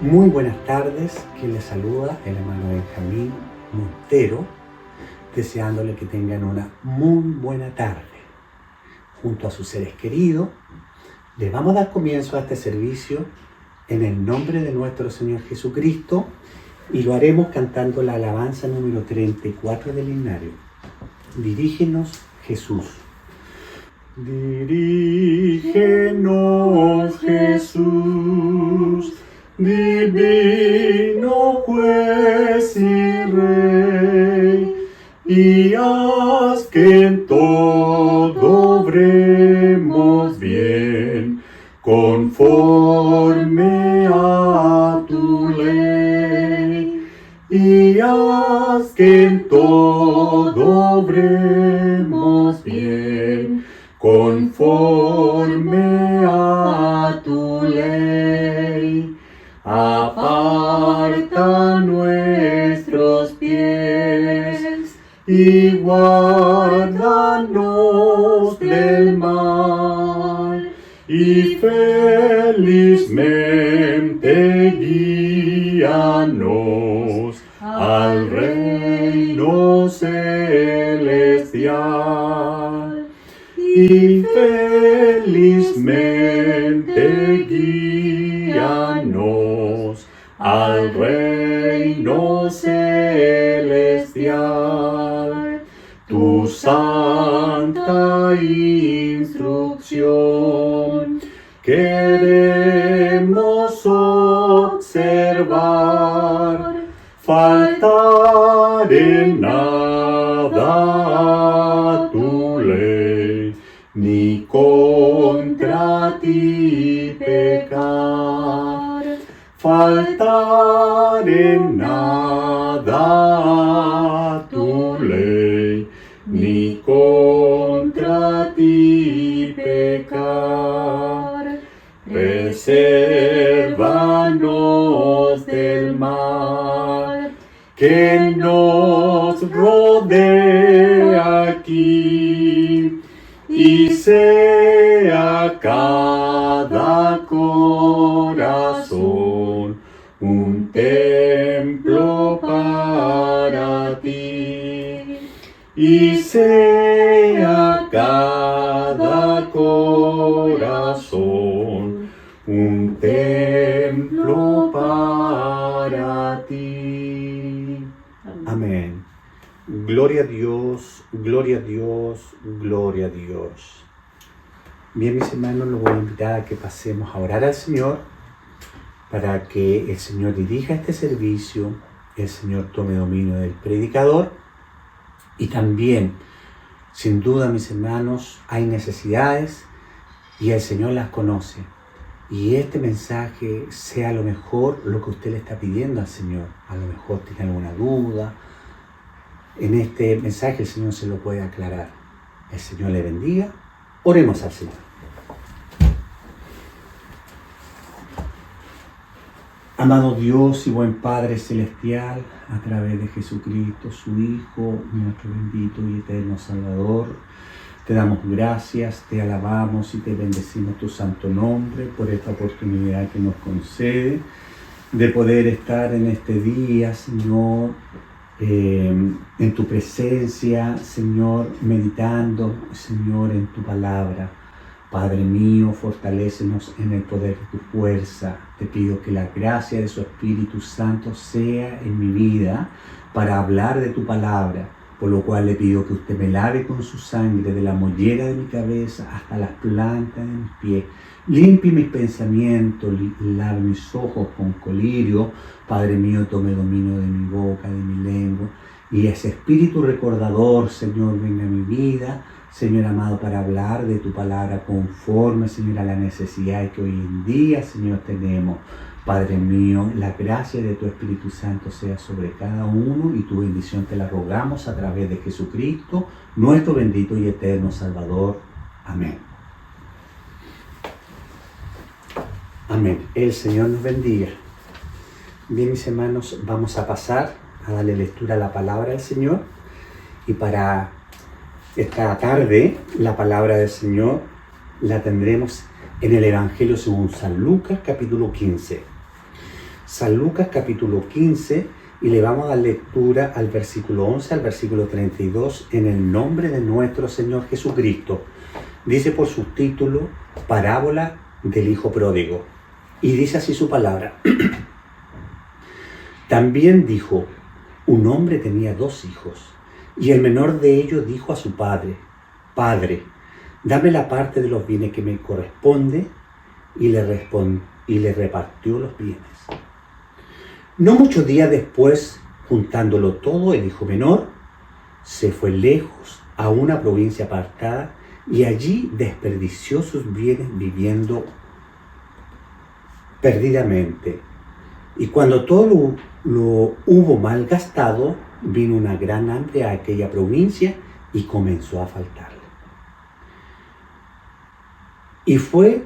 Muy buenas tardes, quien les saluda el hermano Benjamín Montero, deseándole que tengan una muy buena tarde. Junto a sus seres queridos, les vamos a dar comienzo a este servicio en el nombre de nuestro Señor Jesucristo y lo haremos cantando la alabanza número 34 del himnario. Dirígenos, Jesús. Dirígenos, Jesús, divino juez y rey, y haz que en todo obremos bien, conforme a tu ley, y haz que en todo obremos bien, conforme a tu ley. Aparta nuestros pies y guárdanos del mal, y felizmente guíanos al reino celestial, y felizmente guíanos al reino celestial. Tu santa instrucción queremos observar, faltar en nada a tu ley, ni contra ti pecar. Faltar en nada a tu ley, ni contra ti pecar. Presérvanos del mal que nos rodea aquí, y sea cada corazón un templo para ti, y sea cada corazón un templo para ti. Amén. Gloria a Dios, gloria a Dios, gloria a Dios. Bien, mis hermanos, los voy a invitar a que pasemos a orar al Señor para que el Señor dirija este servicio, el Señor tome dominio del predicador y también, sin duda, mis hermanos, hay necesidades y el Señor las conoce. Y este mensaje sea a lo mejor lo que usted le está pidiendo al Señor. A lo mejor tiene alguna duda. En este mensaje el Señor se lo puede aclarar. El Señor le bendiga. Oremos al Señor. Amado Dios y buen Padre Celestial, a través de Jesucristo, su Hijo, nuestro bendito y eterno Salvador, te damos gracias, te alabamos y te bendecimos tu santo nombre por esta oportunidad que nos concede de poder estar en este día, Señor, en tu presencia, Señor, meditando, Señor, en tu palabra. Padre mío, fortalécenos en el poder de tu fuerza. Te pido que la gracia de su Espíritu Santo sea en mi vida para hablar de tu palabra, por lo cual le pido que usted me lave con su sangre de la mollera de mi cabeza hasta las plantas de mis pies. Limpie mis pensamientos, lave mis ojos con colirio. Padre mío, tome dominio de mi boca, de mi lengua. Y ese espíritu recordador, Señor, venga a mi vida, Señor amado, para hablar de tu palabra conforme, Señor, a la necesidad que hoy en día, Señor, tenemos. Padre mío, la gracia de tu Espíritu Santo sea sobre cada uno y tu bendición te la rogamos a través de Jesucristo, nuestro bendito y eterno Salvador. Amén. Amén. El Señor nos bendiga. Bien, mis hermanos, vamos a pasar a darle lectura a la palabra del Señor. Y para esta tarde, la palabra del Señor la tendremos en el Evangelio según San Lucas, capítulo 15. San Lucas, capítulo 15, y le vamos a dar lectura al versículo 11 al versículo 32 en el nombre de nuestro Señor Jesucristo. Dice por subtítulo, Parábola del Hijo Pródigo. Y dice así su palabra. También dijo, un hombre tenía 2 hijos, y el menor de ellos dijo a su padre, Padre, dame la parte de los bienes que me corresponde, y le repartió los bienes. No muchos días después, juntándolo todo, el hijo menor se fue lejos a una provincia apartada, y allí desperdició sus bienes viviendo perdidamente. Y cuando todo lo hubo malgastado, vino una gran hambre a aquella provincia y comenzó a faltarle. Y fue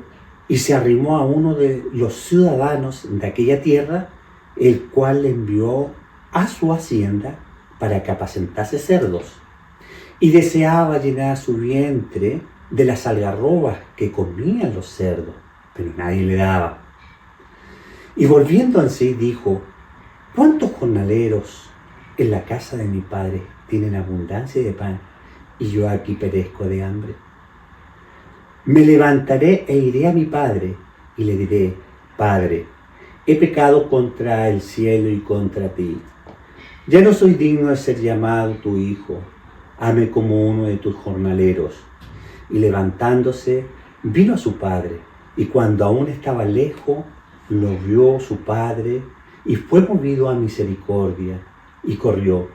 y se arrimó a uno de los ciudadanos de aquella tierra, el cual le envió a su hacienda para que apacentase cerdos. Y deseaba llenar su vientre de las algarrobas que comían los cerdos, pero nadie le daba. Y volviendo en sí dijo, ¿cuántos jornaleros en la casa de mi padre tienen abundancia de pan y yo aquí perezco de hambre? Me levantaré e iré a mi padre y le diré, Padre, he pecado contra el cielo y contra ti. Ya no soy digno de ser llamado tu hijo. Hazme como uno de tus jornaleros. Y levantándose, vino a su padre, y cuando aún estaba lejos, lo vio su padre, y fue movido a misericordia, y corrió,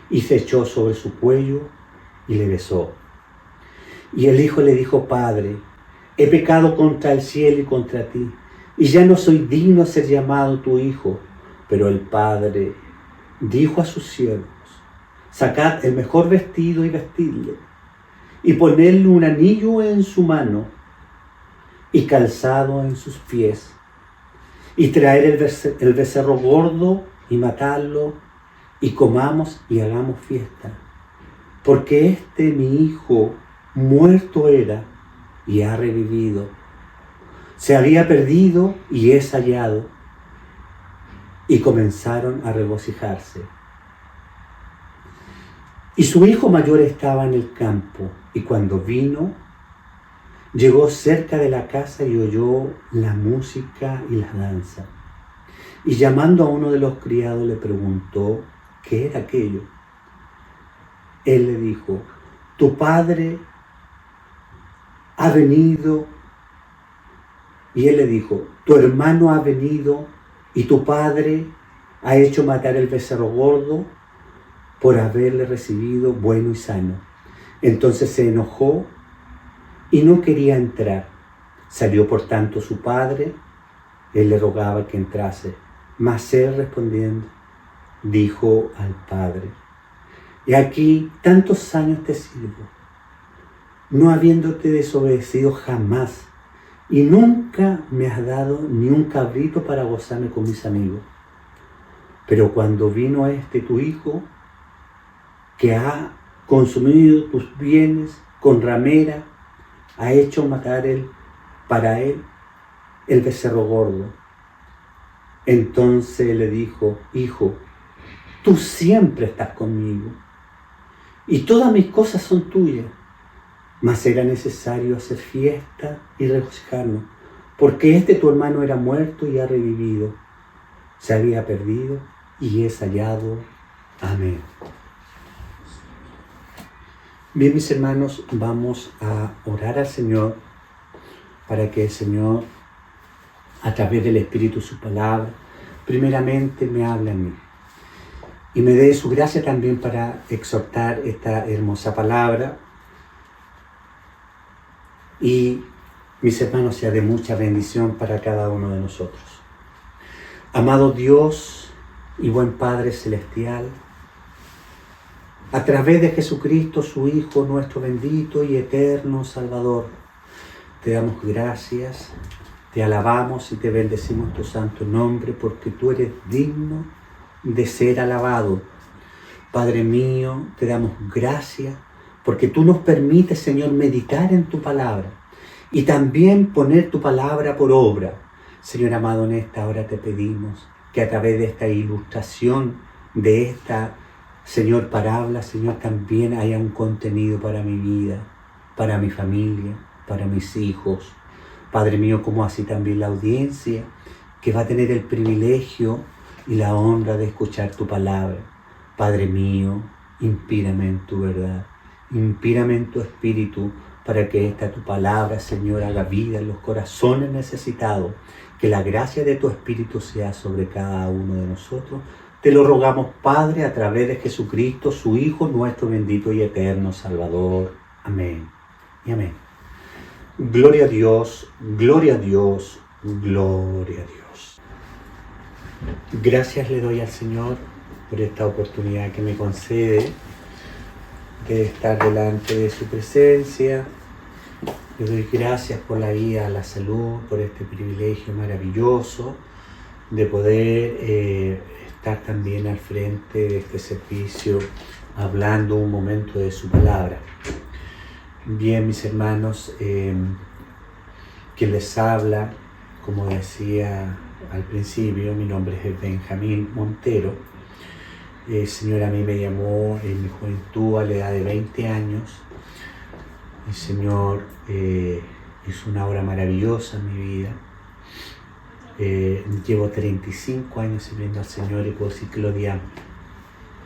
y se echó sobre su cuello, y le besó. Y el hijo le dijo, Padre, he pecado contra el cielo y contra ti, y ya no soy digno de ser llamado tu hijo. Pero el padre dijo a sus siervos, sacad el mejor vestido y vestidle, y ponedle un anillo en su mano, y calzado en sus pies, y traer el becerro gordo y matarlo, y comamos y hagamos fiesta. Porque mi hijo muerto era y ha revivido. Se había perdido y es hallado. Y comenzaron a regocijarse. Y su hijo mayor estaba en el campo, y cuando vino, llegó cerca de la casa y oyó la música y la danza. Y llamando a uno de los criados le preguntó qué era aquello. Él le dijo, tu padre ha venido. Y él le dijo, tu hermano ha venido y tu padre ha hecho matar el becerro gordo por haberle recibido bueno y sano. Entonces se enojó y no quería entrar. Salió por tanto su padre, él le rogaba que entrase, mas él respondiendo, dijo al padre, he aquí tantos años te sirvo, no habiéndote desobedecido jamás, y nunca me has dado ni un cabrito para gozarme con mis amigos. Pero cuando vino tu hijo, que ha consumido tus bienes con ramera, ha hecho matar para él el becerro gordo. Entonces le dijo, hijo, tú siempre estás conmigo, y todas mis cosas son tuyas. Mas era necesario hacer fiesta y regocijarnos, porque tu hermano era muerto y ha revivido, se había perdido y es hallado. Amén. Bien, mis hermanos, vamos a orar al Señor para que el Señor, a través del Espíritu, su palabra, primeramente me hable a mí y me dé su gracia también para exhortar esta hermosa palabra. Y, mis hermanos, sea de mucha bendición para cada uno de nosotros. Amado Dios y buen Padre Celestial, a través de Jesucristo, su Hijo, nuestro bendito y eterno Salvador, te damos gracias Te alabamos y te bendecimos tu santo nombre porque tú eres digno de ser alabado. Padre mío, te damos gracias porque tú nos permites, Señor, meditar en tu palabra y también poner tu palabra por obra. Señor amado, en esta hora te pedimos que a través de esta ilustración, de esta, Señor, parábola, Señor, también haya un contenido para mi vida, para mi familia, para mis hijos. Padre mío, como así también la audiencia que va a tener el privilegio y la honra de escuchar tu palabra. Padre mío, inspírame en tu verdad, inspírame en tu espíritu para que esta tu palabra, Señor, haga vida en los corazones necesitados. Que la gracia de tu espíritu sea sobre cada uno de nosotros. Te lo rogamos, Padre, a través de Jesucristo, su Hijo, nuestro bendito y eterno Salvador. Amén y amén. Gloria a Dios, gloria a Dios, gloria a Dios. Gracias le doy al Señor por esta oportunidad que me concede de estar delante de su presencia. Le doy gracias por la vida, la salud, por este privilegio maravilloso de poder estar también al frente de este servicio hablando un momento de su palabra. Bien, mis hermanos, quien les habla, como decía al principio, mi nombre es Benjamín Montero. El Señor a mí me llamó en mi juventud a la edad de 20 años. El Señor hizo una obra maravillosa en mi vida. Llevo 35 años sirviendo al Señor y puedo decir que los días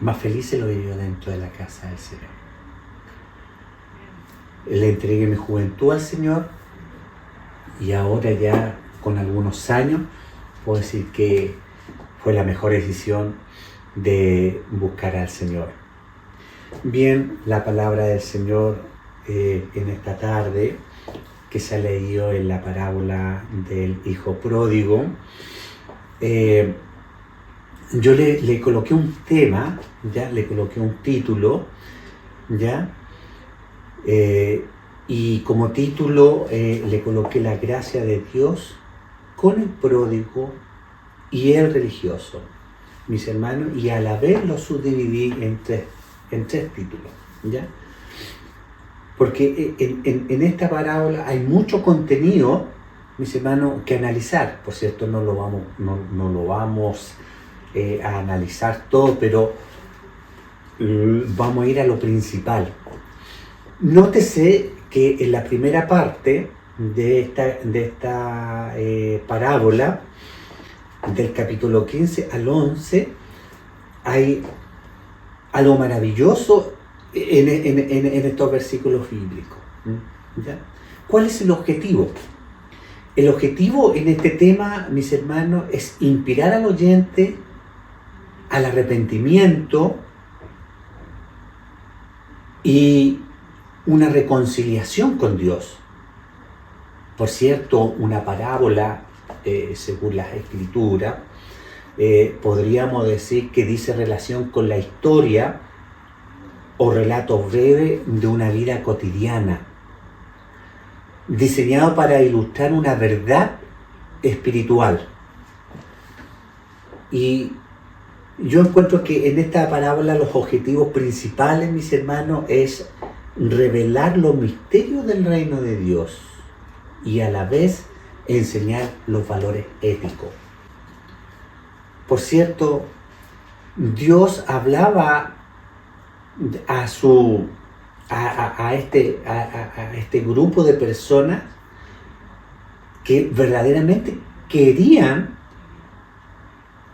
más felices lo he vivido dentro de la casa del Señor. Le entregué mi juventud al Señor y ahora ya con algunos años puedo decir que fue la mejor decisión de buscar al Señor. Bien, la palabra del Señor en esta tarde que se ha leído en la parábola del hijo pródigo, yo le coloqué un tema, ya le coloqué un título, ya, y como título le coloqué la gracia de Dios con el pródigo y el religioso, mis hermanos, y a la vez lo subdividí en tres títulos, ¿ya? Porque en esta parábola hay mucho contenido, mis hermanos, que analizar. Por cierto, no lo vamos a analizar todo, pero vamos a ir a lo principal. Nótese que en la primera parte de esta parábola, del capítulo 15 al 11, hay algo maravilloso en estos versículos bíblicos. ¿Ya? ¿Cuál es el objetivo? El objetivo en este tema, mis hermanos, es inspirar al oyente al arrepentimiento y una reconciliación con Dios. Por cierto, una parábola, según las Escrituras, podríamos decir que dice relación con la historia o relato breve de una vida cotidiana, diseñado para ilustrar una verdad espiritual. Y yo encuentro que en esta parábola los objetivos principales, mis hermanos, es revelar los misterios del reino de Dios y a la vez enseñar los valores éticos. Por cierto, Dios hablaba a este grupo de personas que verdaderamente querían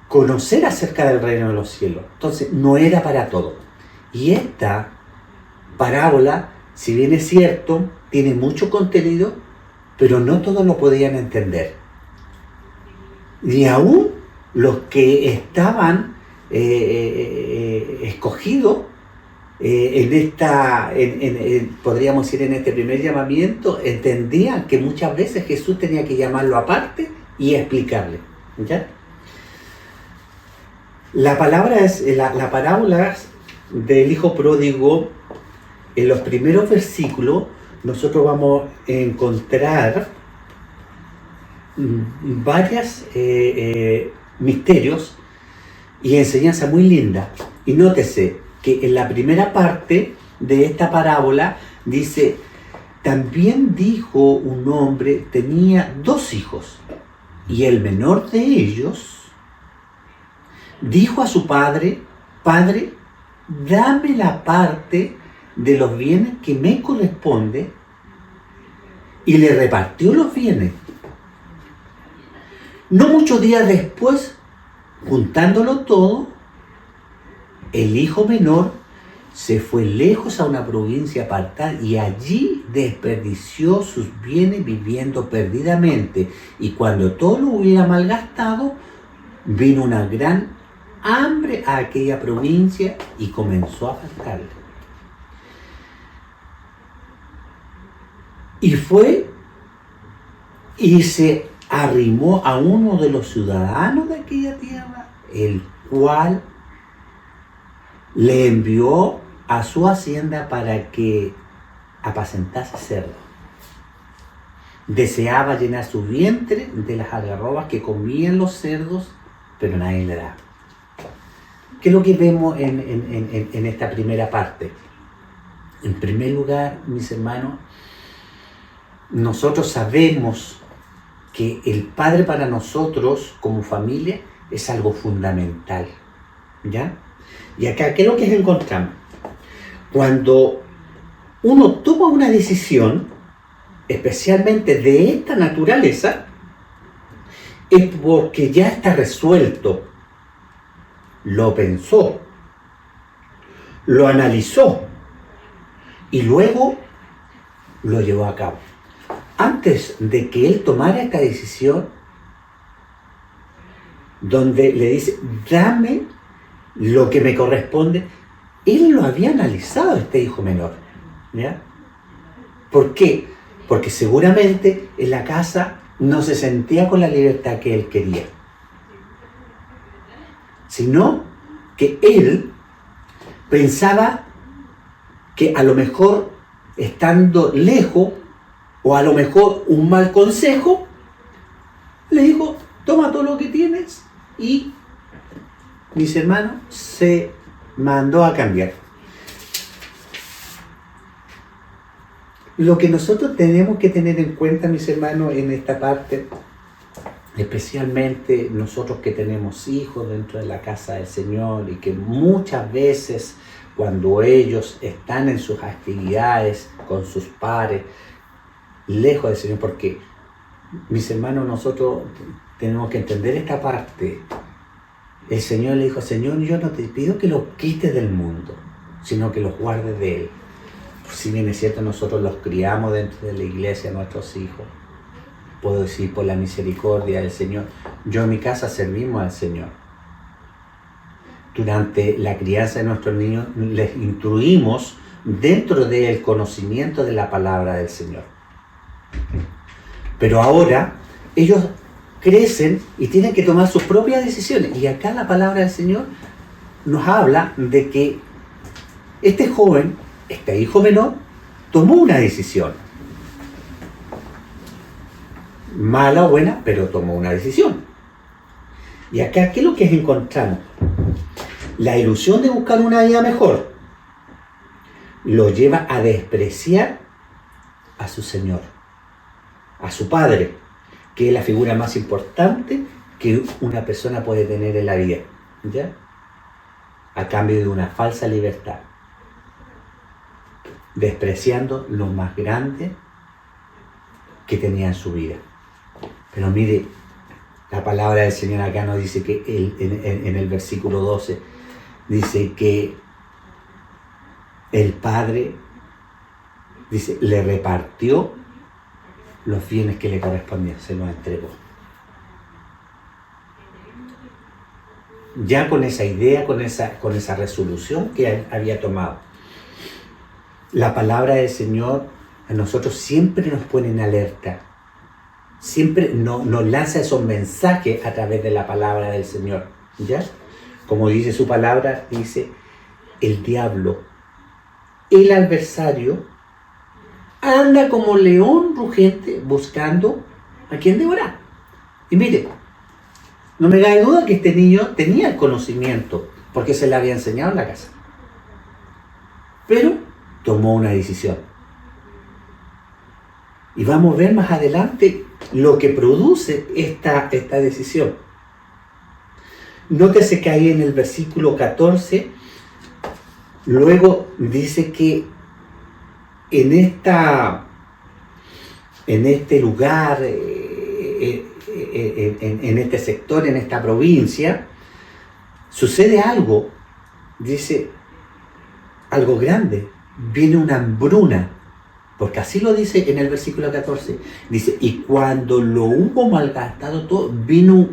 conocer acerca del reino de los cielos. Entonces, no era para todo. Y esta parábola, si bien es cierto, tiene mucho contenido, pero no todos lo podían entender. Ni aún los que estaban escogidos podríamos decir en este primer llamamiento, entendían que muchas veces Jesús tenía que llamarlo aparte y explicarle. ¿Ya? La parábola del hijo pródigo, en los primeros versículos, nosotros vamos a encontrar varios misterios y enseñanza muy linda. Y nótese que en la primera parte de esta parábola dice, también dijo un hombre, tenía 2 hijos, y el menor de ellos dijo a su padre, Padre, dame la parte de los bienes que me corresponde, y le repartió los bienes. No muchos días después, juntándolo todo, el hijo menor se fue lejos a una provincia apartada y allí desperdició sus bienes viviendo perdidamente. Y cuando todo lo hubiera malgastado, vino una gran hambre a aquella provincia y comenzó a faltarle. Y fue y se arrimó a uno de los ciudadanos de aquella tierra, el cual le envió a su hacienda para que apacentase cerdos. Deseaba llenar su vientre de las algarrobas que comían los cerdos, pero nadie le daba. ¿Qué es lo que vemos en esta primera parte? En primer lugar, mis hermanos, nosotros sabemos que el Padre para nosotros como familia es algo fundamental, ¿ya? Y acá, ¿qué es lo que encontramos? Cuando uno toma una decisión, especialmente de esta naturaleza, es porque ya está resuelto. Lo pensó, lo analizó y luego lo llevó a cabo. Antes de que él tomara esta decisión, donde le dice, dame lo que me corresponde, él lo había analizado, este hijo menor, ¿ya? ¿Por qué? Porque seguramente en la casa no se sentía con la libertad que él quería, sino que él pensaba que a lo mejor estando lejos o a lo mejor un mal consejo, le dijo, toma todo lo que tienes, y mis hermanos se mandó a cambiar. Lo que nosotros tenemos que tener en cuenta, mis hermanos, en esta parte, especialmente nosotros que tenemos hijos dentro de la casa del Señor y que muchas veces cuando ellos están en sus actividades con sus pares, lejos del Señor, porque mis hermanos, nosotros tenemos que entender esta parte. El Señor le dijo, Señor, yo no te pido que los quites del mundo, sino que los guardes de él. Si bien es cierto, nosotros los criamos dentro de la iglesia, nuestros hijos, puedo decir por la misericordia del Señor, yo en mi casa servimos al Señor. Durante la crianza de nuestros niños les instruimos dentro del conocimiento de la palabra del Señor. Pero ahora ellos crecen y tienen que tomar sus propias decisiones. Y acá la palabra del Señor nos habla de que este joven, este hijo menor, tomó una decisión. Mala o buena, pero tomó una decisión. Y acá, ¿qué es lo que encontramos? La ilusión de buscar una vida mejor lo lleva a despreciar a su Señor, a su Padre, que es la figura más importante que una persona puede tener en la vida, ¿ya? A cambio de una falsa libertad, despreciando lo más grande que tenía en su vida. Pero mire, la palabra del Señor acá nos dice que en el versículo 12, dice que el Padre, dice, le repartió los bienes que le correspondían, se los entregó. Ya con esa idea, con esa resolución que él había tomado. La palabra del Señor a nosotros siempre nos pone en alerta. Siempre nos lanza esos mensajes a través de la palabra del Señor, ¿ya? Como dice su palabra, dice, el diablo, el adversario, anda como león rugiente buscando a quien devorar. Y mire, no me cabe duda que este niño tenía el conocimiento, porque se le había enseñado en la casa. Pero tomó una decisión. Y vamos a ver más adelante lo que produce esta decisión. Nótese que ahí en el versículo 14, luego dice que en este lugar, en este sector, en esta provincia, sucede algo, dice, algo grande, viene una hambruna, porque así lo dice en el versículo 14, dice, y cuando lo hubo malgastado todo, vino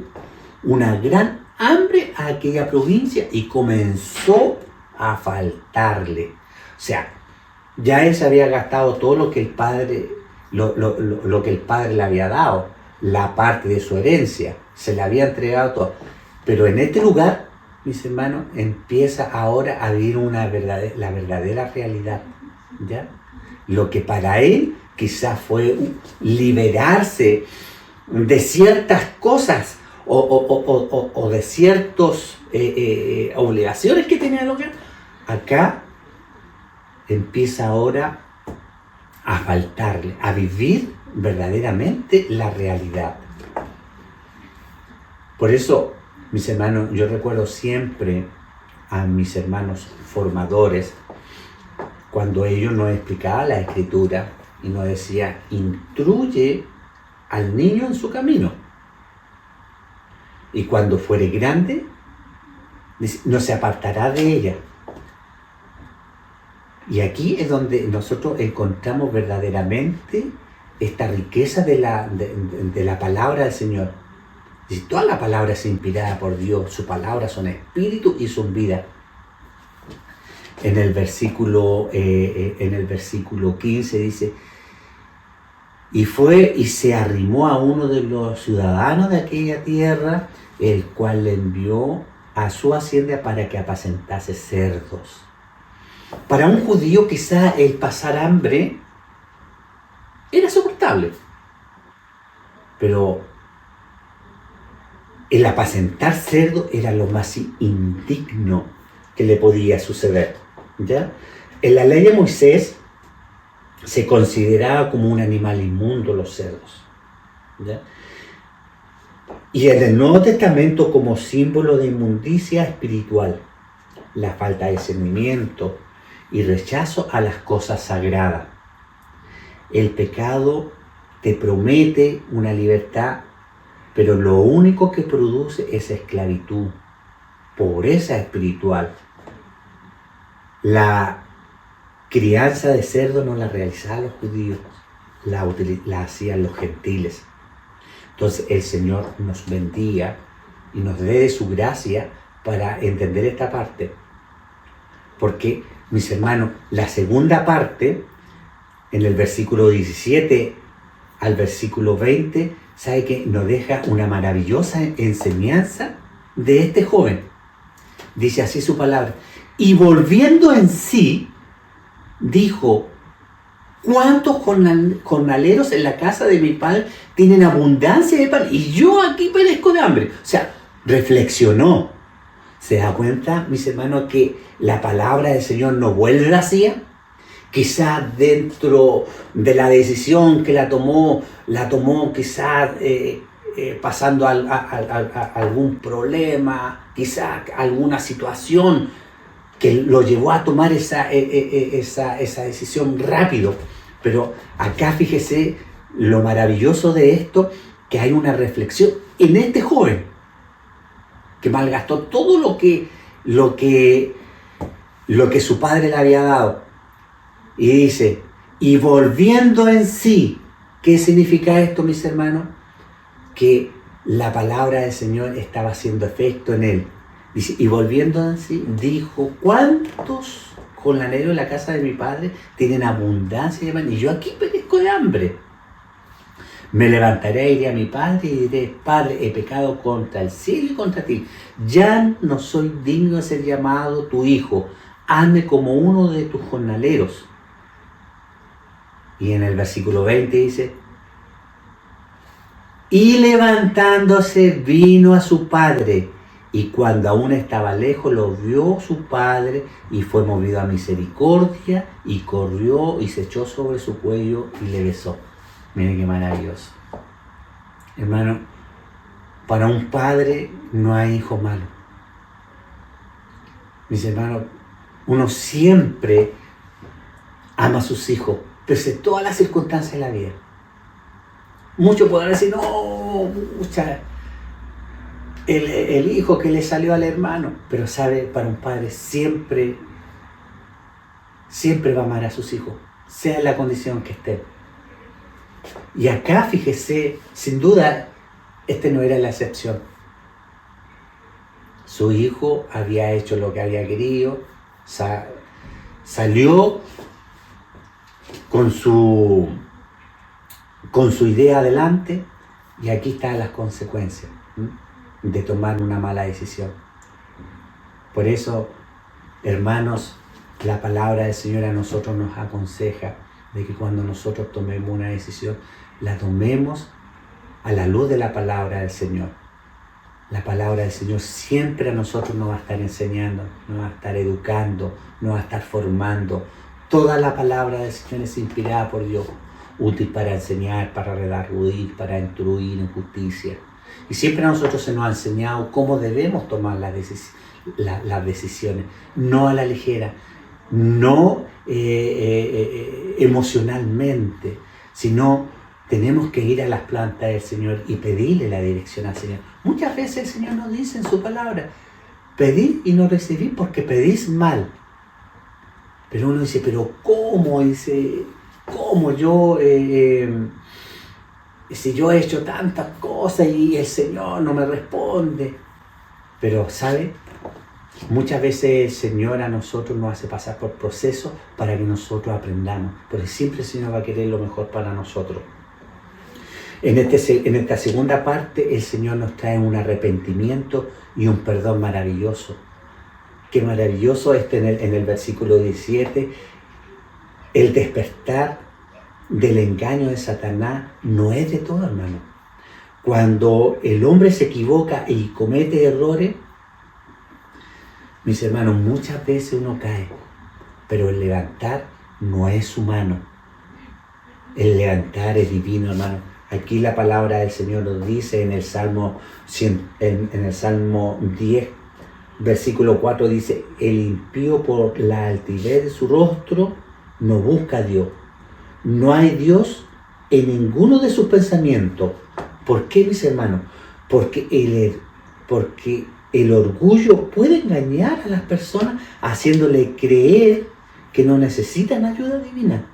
una gran hambre a aquella provincia y comenzó a faltarle. O sea, ya él se había gastado todo lo que el padre, lo que el padre le había dado, la parte de su herencia, se le había entregado todo. Pero en este lugar, mis hermanos, empieza ahora a vivir la verdadera realidad, ¿ya? Lo que para él quizás fue liberarse de ciertas cosas o de ciertas obligaciones que tenía el hogar, acá empieza ahora a faltarle, a vivir verdaderamente la realidad. Por eso, mis hermanos, yo recuerdo siempre a mis hermanos formadores, cuando ellos nos explicaban la escritura y nos decía, instruye al niño en su camino. Y cuando fuere grande, no se apartará de ella. Y aquí es donde nosotros encontramos verdaderamente esta riqueza de la palabra del Señor. Dice, toda la palabra es inspirada por Dios, sus palabras son espíritu y son vida. En el versículo 15 dice, y fue y se arrimó a uno de los ciudadanos de aquella tierra, el cual le envió a su hacienda para que apacentase cerdos. Para un judío quizá el pasar hambre era soportable, pero el apacentar cerdo era lo más indigno que le podía suceder, ¿ya? En la ley de Moisés se consideraba como un animal inmundo los cerdos, ¿ya? Y en el Nuevo Testamento como símbolo de inmundicia espiritual, la falta de discernimiento y rechazo a las cosas sagradas. El pecado te promete una libertad, pero lo único que produce es esclavitud, pobreza espiritual. La crianza de cerdo no la realizaban los judíos, la hacían los gentiles. Entonces el Señor nos bendiga y nos dé de su gracia para entender esta parte. Porque, mis hermanos, la segunda parte, en el versículo 17 al versículo 20, sabe que nos deja una maravillosa enseñanza de este joven. Dice así su palabra. Y volviendo en sí, dijo, ¿cuántos jornaleros en la casa de mi padre tienen abundancia de pan? Y yo aquí perezco de hambre. O sea, reflexionó. ¿Se da cuenta, mis hermanos, que la palabra del Señor no vuelve vacía? Quizás dentro de la decisión que la tomó quizás pasando a algún problema, quizás alguna situación que lo llevó a tomar esa decisión rápido. Pero acá fíjese lo maravilloso de esto, que hay una reflexión en este joven, que malgastó todo lo que su padre le había dado. Y dice, y volviendo en sí, ¿qué significa esto, mis hermanos? Que la palabra del Señor estaba haciendo efecto en él. Dice, y volviendo en sí, dijo, ¿cuántos jornaleros en la casa de mi padre tienen abundancia de pan? Y yo aquí perezco de hambre. Me levantaré, iré a mi padre y diré, Padre, he pecado contra el cielo y contra ti. Ya no soy digno de ser llamado tu hijo. Hazme como uno de tus jornaleros. Y en el versículo 20 dice, Y levantándose vino a su padre, y cuando aún estaba lejos lo vio su padre, y fue movido a misericordia, y corrió y se echó sobre su cuello y le besó. Miren qué maravilloso. Hermano, para un padre no hay hijo malo. Mis hermanos, uno siempre ama a sus hijos, pese a todas las circunstancias de la vida. Muchos podrán decir, no, el hijo que le salió al hermano. Pero sabe, para un padre siempre va a amar a sus hijos, sea en la condición que esté. Y acá, fíjese, sin duda, este no era la excepción. Su hijo había hecho lo que había querido, salió con su idea adelante, y aquí están las consecuencias de tomar una mala decisión. Por eso, hermanos, la palabra del Señor a nosotros nos aconseja de que cuando nosotros tomemos una decisión, la tomemos a la luz de la palabra del Señor. La palabra del Señor siempre a nosotros nos va a estar enseñando, nos va a estar educando, nos va a estar formando. Toda la palabra del Señor es inspirada por Dios, útil para enseñar, para redarguir, para instruir en justicia. Y siempre a nosotros se nos ha enseñado cómo debemos tomar las decisiones, no a la ligera, no emocionalmente, sino tenemos que ir a las plantas del Señor y pedirle la dirección al Señor. Muchas veces el Señor nos dice en su palabra, pedid y no recibid porque pedís mal. Pero uno dice, pero ¿cómo? Dice, ¿cómo yo, si yo he hecho tantas cosas y el Señor no me responde? Pero, ¿sabe? Muchas veces el Señor a nosotros nos hace pasar por procesos para que nosotros aprendamos. Porque siempre el Señor va a querer lo mejor para nosotros. En esta segunda parte, el Señor nos trae un arrepentimiento y un perdón maravilloso. Qué maravilloso es tener en el versículo 17, el despertar del engaño de Satanás no es de todo, hermano. Cuando el hombre se equivoca y comete errores, mis hermanos, muchas veces uno cae, pero el levantar no es humano. El levantar es divino, hermano. Aquí la palabra del Señor nos dice en el Salmo 10, versículo 4, dice, el impío por la altivez de su rostro no busca a Dios. No hay Dios en ninguno de sus pensamientos. ¿Por qué, mis hermanos? Porque el orgullo puede engañar a las personas haciéndole creer que no necesitan ayuda divina.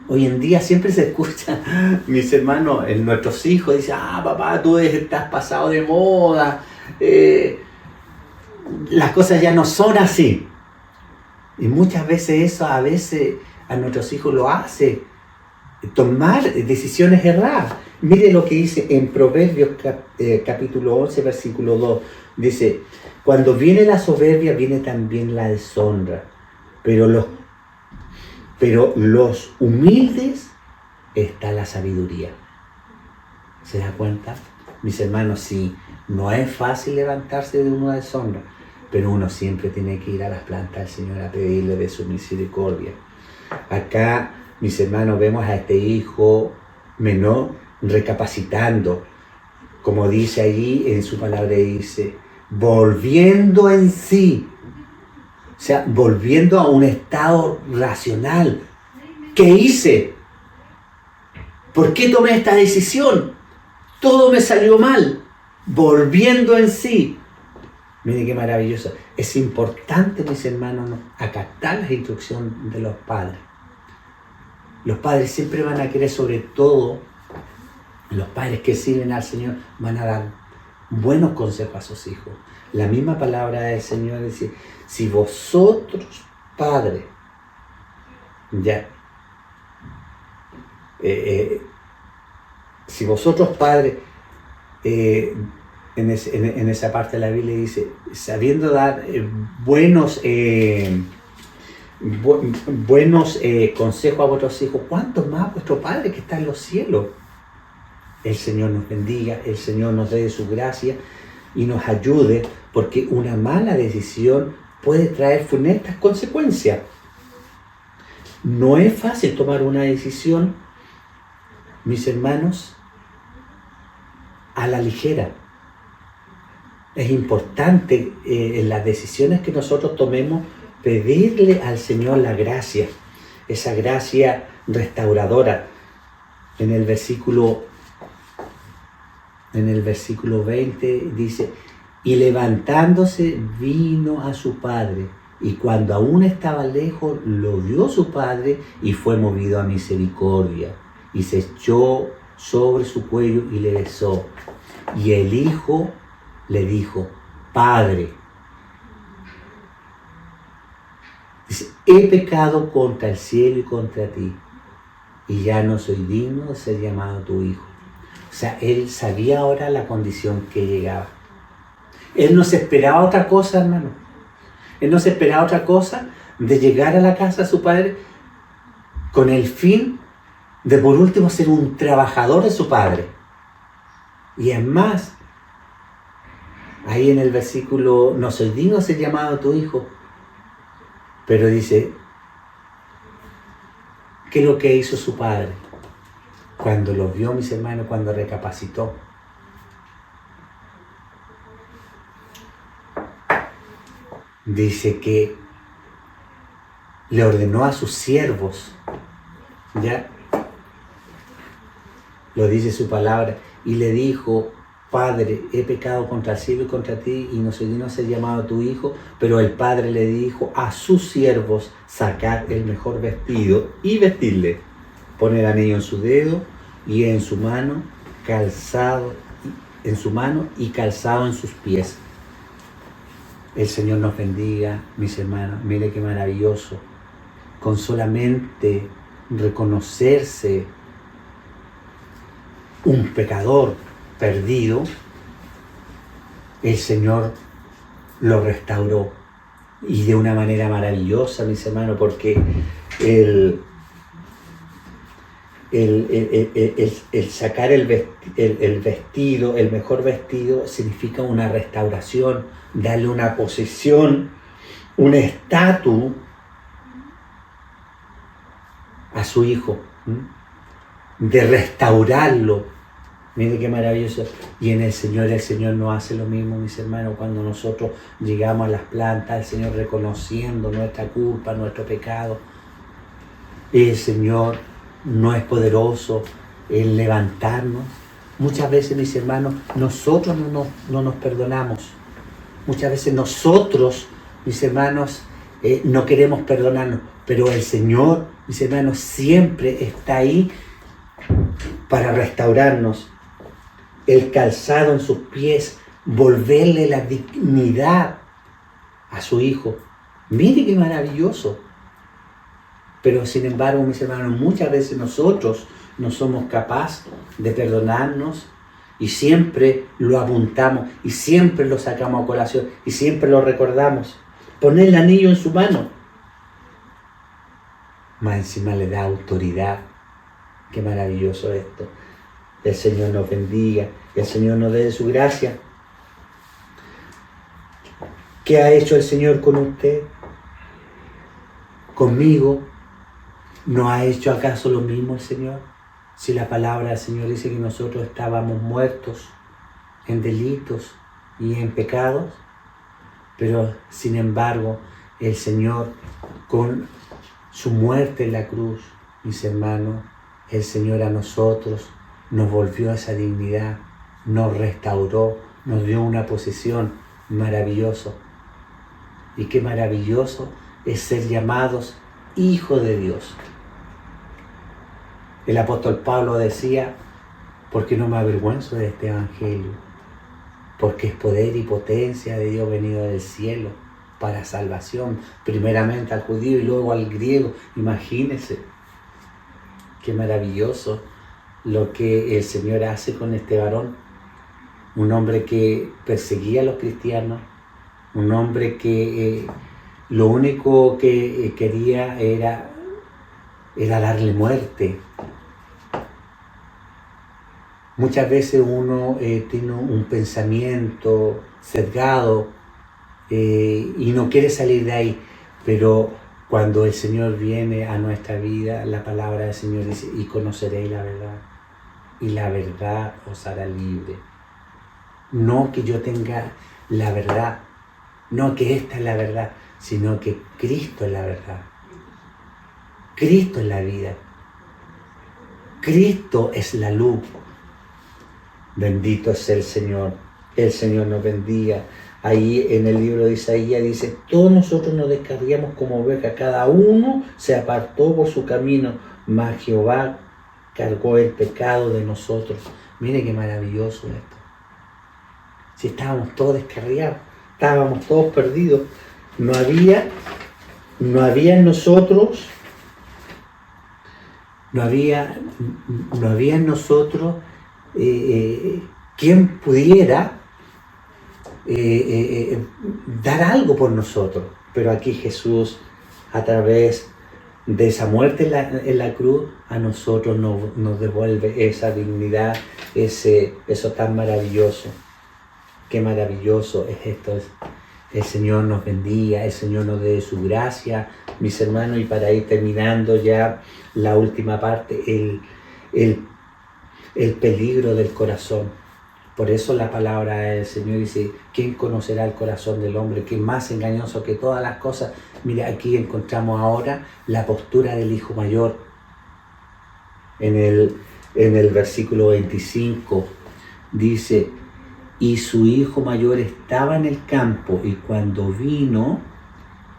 Hoy en día siempre se escucha, mis hermanos, nuestros hijos dicen, papá, tú estás pasado de moda, las cosas ya no son así. Y muchas veces eso a nuestros hijos lo hace tomar decisiones erradas. Mire lo que dice en Proverbios capítulo 11, versículo 2. Dice, cuando viene la soberbia, viene también la deshonra, pero los humildes está la sabiduría. ¿Se da cuenta? Mis hermanos, sí, no es fácil levantarse de una deshonra, pero uno siempre tiene que ir a las plantas del Señor a pedirle de su misericordia. Acá, mis hermanos, vemos a este hijo menor recapacitando, como dice allí en su palabra, dice, volviendo en sí. O sea, volviendo a un estado racional. ¿Qué hice? ¿Por qué tomé esta decisión? Todo me salió mal. Volviendo en sí. Miren qué maravilloso. Es importante, mis hermanos, acatar las instrucciones de los padres. Los padres siempre van a querer, sobre todo, los padres que sirven al Señor, van a dar buenos consejos a sus hijos. La misma palabra del Señor dice, si vosotros, padres, si vosotros, padres, en esa parte de la Biblia dice, sabiendo dar buenos consejos a vuestros hijos, ¿cuánto más vuestro Padre que está en los cielos? El Señor nos bendiga, el Señor nos dé de su gracia y nos ayude, porque una mala decisión puede traer funestas consecuencias. No es fácil tomar una decisión, mis hermanos, a la ligera. Es importante en las decisiones que nosotros tomemos pedirle al Señor la gracia, esa gracia restauradora. En el versículo 20 dice, y levantándose vino a su padre, y cuando aún estaba lejos lo vio su padre y fue movido a misericordia, y se echó sobre su cuello y le besó. Y el hijo le dijo, Padre, dice, he pecado contra el cielo y contra ti, y ya no soy digno de ser llamado tu hijo. O sea, él sabía ahora la condición que llegaba. Él no se esperaba otra cosa, hermano. Él no se esperaba otra cosa de llegar a la casa de su padre con el fin de por último ser un trabajador de su padre. Y es más, ahí en el versículo, no soy digno de ser llamado tu hijo, pero dice, ¿qué es lo que hizo su padre? Cuando lo vio, mis hermanos, cuando recapacitó. Dice que le ordenó a sus siervos, ¿ya? Lo dice su palabra, y le dijo, Padre, he pecado contra el cielo y contra ti, y no soy digno de ser llamado tu hijo. Pero el padre le dijo a sus siervos, sacad el mejor vestido y vestirle. Pone el anillo en su dedo y en su mano, calzado en su mano y calzado en sus pies. El Señor nos bendiga, mis hermanos. Mire qué maravilloso. Con solamente reconocerse un pecador perdido, el Señor lo restauró. Y de una manera maravillosa, mis hermanos, porque el sacar el vestido, el mejor vestido, significa una restauración, darle una posición, un estatus a su hijo, de restaurarlo. Mire qué maravilloso. Y en el Señor no hace lo mismo, mis hermanos, cuando nosotros llegamos a las plantas, el Señor reconociendo nuestra culpa, nuestro pecado. El Señor no es poderoso en levantarnos. Muchas veces, mis hermanos, nosotros no nos perdonamos. Muchas veces nosotros, mis hermanos, no queremos perdonarnos. Pero el Señor, mis hermanos, siempre está ahí para restaurarnos. El calzado en sus pies, volverle la dignidad a su hijo. Mire qué maravilloso. Pero sin embargo, mis hermanos, muchas veces nosotros no somos capaces de perdonarnos y siempre lo apuntamos y siempre lo sacamos a colación y siempre lo recordamos. Poner el anillo en su mano. Más encima le da autoridad. Qué maravilloso esto. El Señor nos bendiga, el Señor nos dé de su gracia. ¿Qué ha hecho el Señor con usted? ¿Conmigo? ¿No ha hecho acaso lo mismo el Señor? Si la palabra del Señor dice que nosotros estábamos muertos en delitos y en pecados, pero sin embargo el Señor con su muerte en la cruz, mis hermanos, el Señor a nosotros nos volvió a esa dignidad, nos restauró, nos dio una posición maravillosa. Y qué maravilloso es ser llamados hijos de Dios. El apóstol Pablo decía, porque no me avergüenzo de este evangelio, porque es poder y potencia de Dios venido del cielo para salvación, primeramente al judío y luego al griego. Imagínense, qué maravilloso lo que el Señor hace con este varón, un hombre que perseguía a los cristianos, un hombre que lo único que quería era darle muerte. Muchas veces uno tiene un pensamiento sesgado y no quiere salir de ahí, pero cuando el Señor viene a nuestra vida, la palabra del Señor dice, y conoceréis la verdad, y la verdad os hará libre. No que yo tenga la verdad, no que esta es la verdad, sino que Cristo es la verdad. Cristo es la vida. Cristo es la luz. Bendito es el Señor. El Señor nos bendiga. Ahí en el libro de Isaías dice, todos nosotros nos descarriamos como ovejas, cada uno se apartó por su camino, mas Jehová cargó el pecado de nosotros. Mire qué maravilloso esto. Si estábamos todos descarriados, estábamos todos perdidos, no había en nosotros quien pudiera dar algo por nosotros. Pero aquí Jesús, a través de esa muerte en la cruz, a nosotros nos devuelve esa dignidad, eso tan maravilloso. Qué maravilloso es esto. El Señor nos bendiga, el Señor nos dé su gracia, mis hermanos, y para ir terminando ya la última parte, el peligro del corazón. Por eso la palabra del Señor dice, ¿quién conocerá el corazón del hombre? Que es más engañoso que todas las cosas. Mira, aquí encontramos ahora la postura del hijo mayor. En el versículo 25 dice, y su hijo mayor estaba en el campo, y cuando vino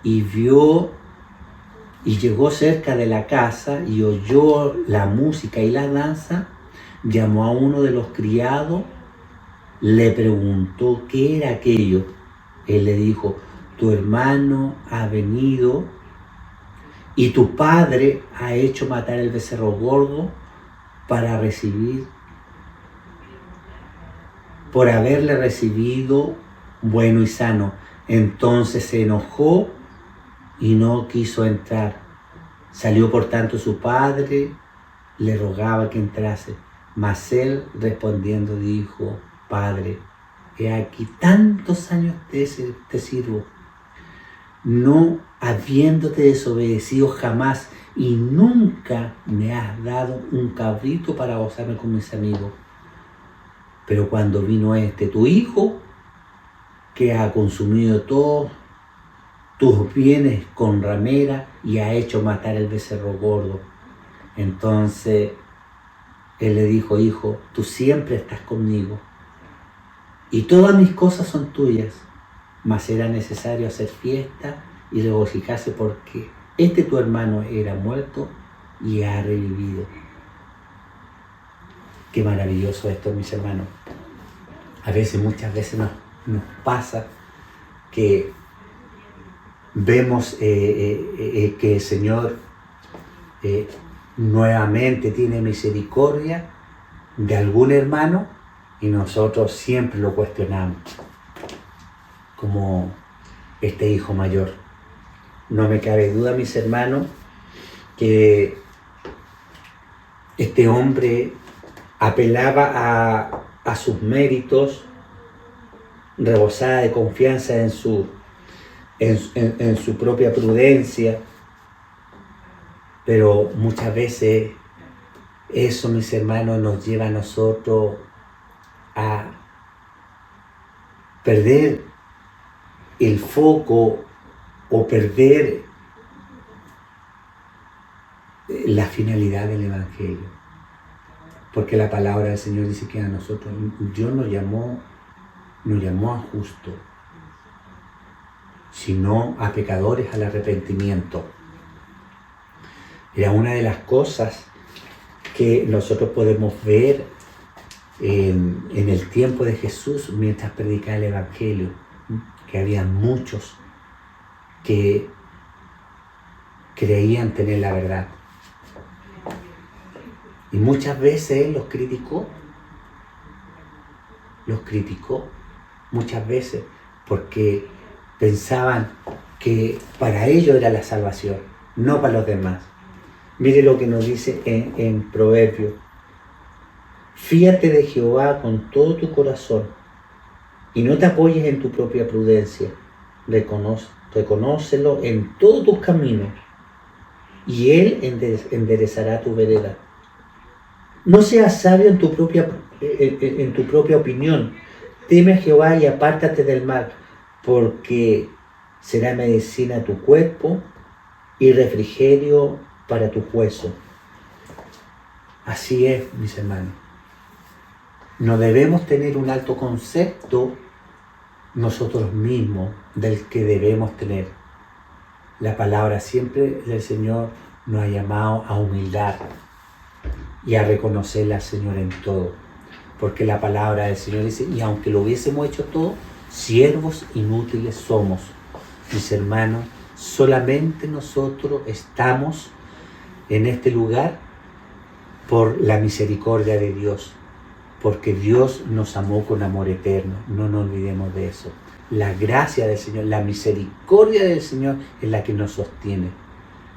y vio y llegó cerca de la casa y oyó la música y la danza, llamó a uno de los criados, le preguntó qué era aquello. Él le dijo, tu hermano ha venido y tu padre ha hecho matar el becerro gordo por haberle recibido bueno y sano. Entonces se enojó y no quiso entrar. Salió por tanto su padre, le rogaba que entrase. Mas él respondiendo dijo, Padre, he aquí tantos años te sirvo, no habiéndote desobedecido jamás, y nunca me has dado un cabrito para gozarme con mis amigos. Pero cuando vino tu hijo, que ha consumido todos tus bienes con ramera y ha hecho matar el becerro gordo. Entonces él le dijo, hijo, tú siempre estás conmigo y todas mis cosas son tuyas, mas era necesario hacer fiesta y regocijarse porque tu hermano era muerto y ha revivido. Qué maravilloso esto, mis hermanos. Muchas veces nos pasa que vemos que el Señor nuevamente tiene misericordia de algún hermano y nosotros siempre lo cuestionamos, como este hijo mayor. No me cabe duda, mis hermanos, que este hombre apelaba a sus méritos, rebosada de confianza en su propia prudencia, pero muchas veces eso, mis hermanos, nos lleva a nosotros a perder el foco o perder la finalidad del Evangelio. Porque la palabra del Señor dice que a nosotros, Dios nos llamó a justos, sino a pecadores al arrepentimiento. Era una de las cosas que nosotros podemos ver en el tiempo de Jesús mientras predicaba el Evangelio, que había muchos que creían tener la verdad. Y muchas veces Él los criticó muchas veces porque pensaban que para ellos era la salvación, no para los demás. Mire lo que nos dice en Proverbios. Fíate de Jehová con todo tu corazón y no te apoyes en tu propia prudencia. Reconócelo en todos tus caminos y Él enderezará tu vereda. No seas sabio en tu propia opinión. Teme a Jehová y apártate del mal, porque será medicina a tu cuerpo y refrigerio para tu hueso. Así es, mis hermanos. No debemos tener un alto concepto nosotros mismos del que debemos tener. La palabra siempre del Señor nos ha llamado a humildad y a reconocerle al Señor en todo. Porque la palabra del Señor dice, y aunque lo hubiésemos hecho todo, siervos inútiles somos. Mis hermanos, solamente nosotros estamos en este lugar por la misericordia de Dios. Porque Dios nos amó con amor eterno. No nos olvidemos de eso. La gracia del Señor, la misericordia del Señor es la que nos sostiene.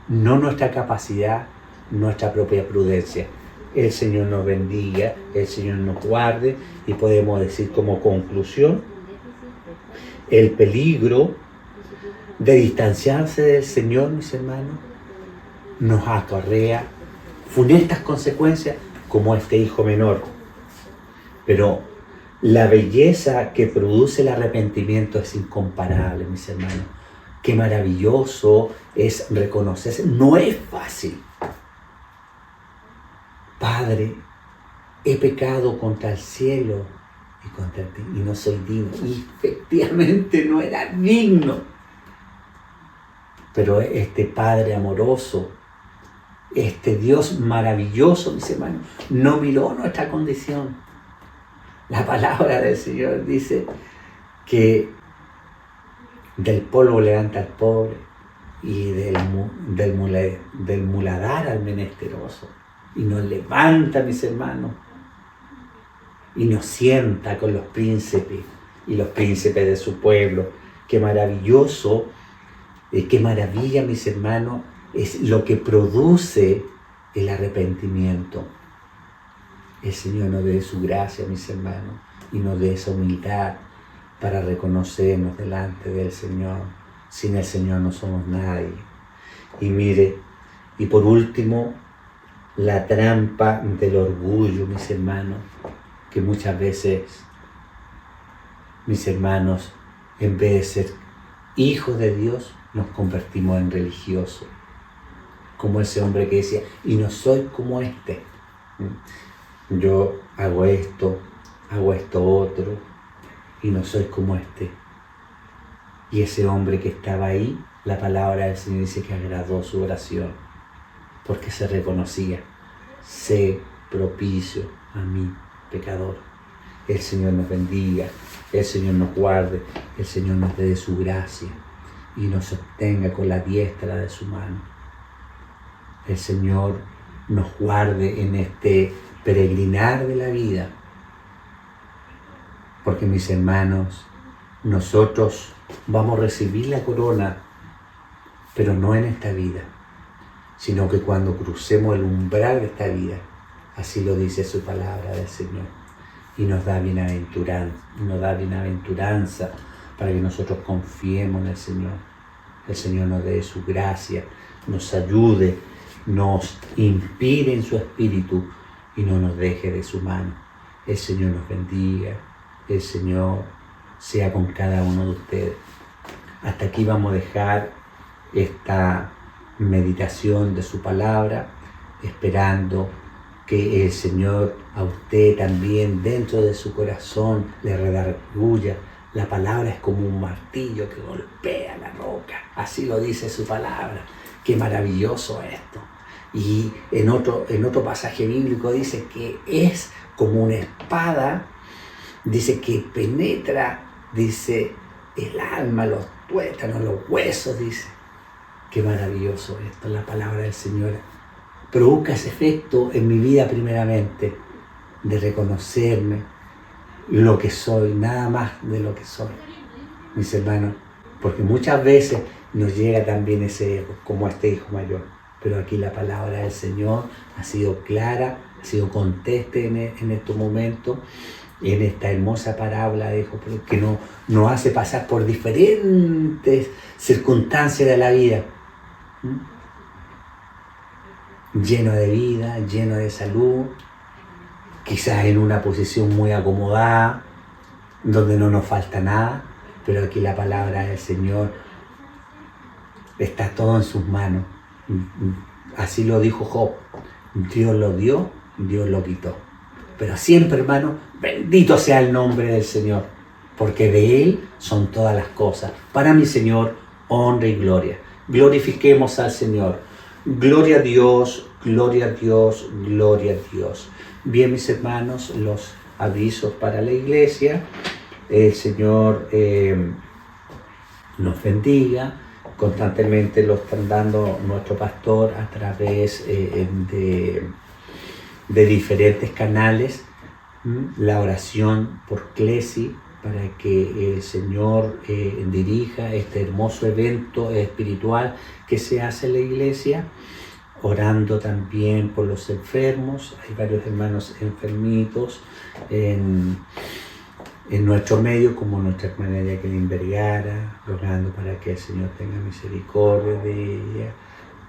No nuestra capacidad, nuestra propia prudencia. El Señor nos bendiga, el Señor nos guarde y podemos decir como conclusión, el peligro de distanciarse del Señor, mis hermanos, nos acarrea funestas consecuencias como este hijo menor. Pero la belleza que produce el arrepentimiento es incomparable, mis hermanos. Qué maravilloso es reconocerse. No es fácil. Padre, he pecado contra el cielo y contra ti, y no soy digno. Y efectivamente no era digno. Pero este Padre amoroso, este Dios maravilloso, mis hermanos, no miró nuestra condición. La palabra del Señor dice que del polvo levanta al pobre y del muladar al menesteroso. Y nos levanta, mis hermanos, y nos sienta con los príncipes y los príncipes de su pueblo. Qué maravilloso, qué maravilla, mis hermanos, es lo que produce el arrepentimiento. El Señor nos dé su gracia, mis hermanos, y nos dé esa humildad para reconocernos delante del Señor. Sin el Señor no somos nadie. Y mire, y por último, la trampa del orgullo, mis hermanos, que muchas veces, mis hermanos, en vez de ser hijos de Dios, nos convertimos en religiosos. Como ese hombre que decía, y no soy como este. Yo hago esto otro, y no soy como este. Y ese hombre que estaba ahí, la palabra del Señor dice que agradó su oración, porque se reconocía, sé propicio a mí, pecador. El Señor nos bendiga, el Señor nos guarde, el Señor nos dé su gracia y nos sostenga con la diestra de su mano. El Señor nos guarde en este peregrinar de la vida, porque, mis hermanos, nosotros vamos a recibir la corona, pero no en esta vida, sino que cuando crucemos el umbral de esta vida, así lo dice su palabra del Señor, y nos da bienaventuranza para que nosotros confiemos en el Señor. El Señor nos dé su gracia, nos ayude, nos inspire en su espíritu y no nos deje de su mano. El Señor nos bendiga, el Señor sea con cada uno de ustedes. Hasta aquí vamos a dejar esta meditación de su palabra, esperando que el Señor a usted también dentro de su corazón le redarguya. La palabra es como un martillo que golpea la roca, así lo dice su palabra. Qué maravilloso esto. Y en otro pasaje bíblico dice que es como una espada, dice que penetra, dice el alma, los tuétanos, los huesos, dice. Qué maravilloso esto, la palabra del Señor. Provoca ese efecto en mi vida primeramente, de reconocerme lo que soy, nada más de lo que soy, mis hermanos, porque muchas veces nos llega también ese ego, como a este hijo mayor, pero aquí la palabra del Señor ha sido clara, Señor, conteste en estos momentos, en esta hermosa parábola, dijo, que nos hace pasar por diferentes circunstancias de la vida. Lleno de vida, lleno de salud, quizás en una posición muy acomodada, donde no nos falta nada, pero aquí la palabra del Señor está todo en sus manos. Así lo dijo Job, Dios lo dio, Dios lo quitó. Pero siempre, hermano, bendito sea el nombre del Señor, porque de Él son todas las cosas. Para mi Señor, honra y gloria. Glorifiquemos al Señor. Gloria a Dios, gloria a Dios, gloria a Dios. Bien, mis hermanos, los avisos para la iglesia. El Señor nos bendiga. Constantemente lo están dando nuestro pastor a través de diferentes canales. La oración por Clesi, para que el Señor dirija este hermoso evento espiritual que se hace en la iglesia, orando también por los enfermos. Hay varios hermanos enfermitos en nuestro medio, como nuestra hermana Jacqueline Vergara, rogando para que el Señor tenga misericordia de ella,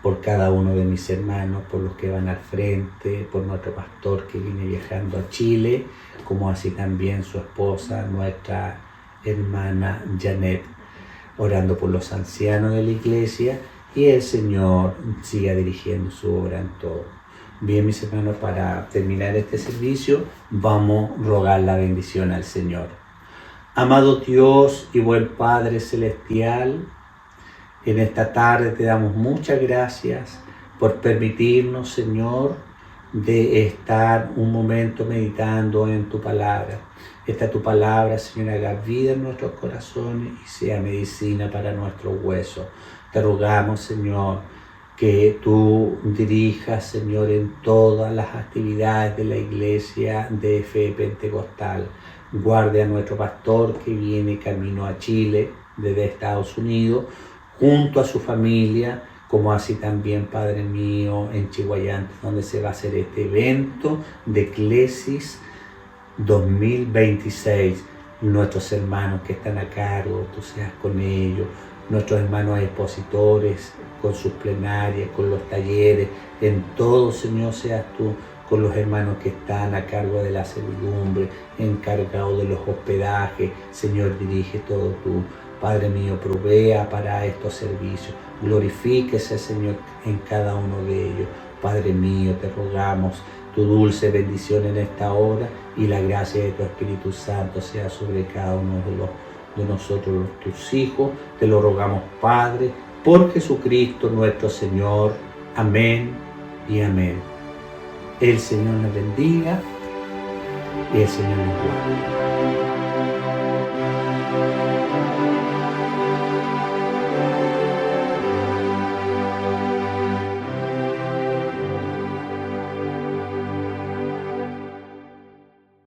por cada uno de mis hermanos, por los que van al frente, por nuestro pastor que viene viajando a Chile, como así también su esposa, nuestra hermana Janet, orando por los ancianos de la iglesia, y el Señor siga dirigiendo su obra en todo. Bien, mis hermanos, para terminar este servicio, vamos a rogar la bendición al Señor. Amado Dios y buen Padre Celestial, en esta tarde te damos muchas gracias por permitirnos, Señor, de estar un momento meditando en tu palabra. Esta tu palabra, Señor, haga vida en nuestros corazones y sea medicina para nuestros huesos. Te rogamos, Señor, que tú dirijas, Señor, en todas las actividades de la iglesia de fe pentecostal. Guarde a nuestro pastor que viene camino a Chile desde Estados Unidos, junto a su familia, como así también, Padre mío, en Chihuayante, donde se va a hacer este evento de Clesis 2026. Nuestros hermanos que están a cargo, tú seas con ellos, nuestros hermanos expositores, con sus plenarias, con los talleres, en todo, Señor, seas tú con los hermanos que están a cargo de la servidumbre, encargados de los hospedajes. Señor, dirige todo tú. Padre mío, provea para estos servicios. Glorifíquese, Señor, en cada uno de ellos. Padre mío, te rogamos tu dulce bendición en esta hora y la gracia de tu Espíritu Santo sea sobre cada uno de nosotros, tus hijos. Te lo rogamos, Padre, por Jesucristo nuestro Señor. Amén y amén. El Señor nos bendiga y el Señor nos guarde.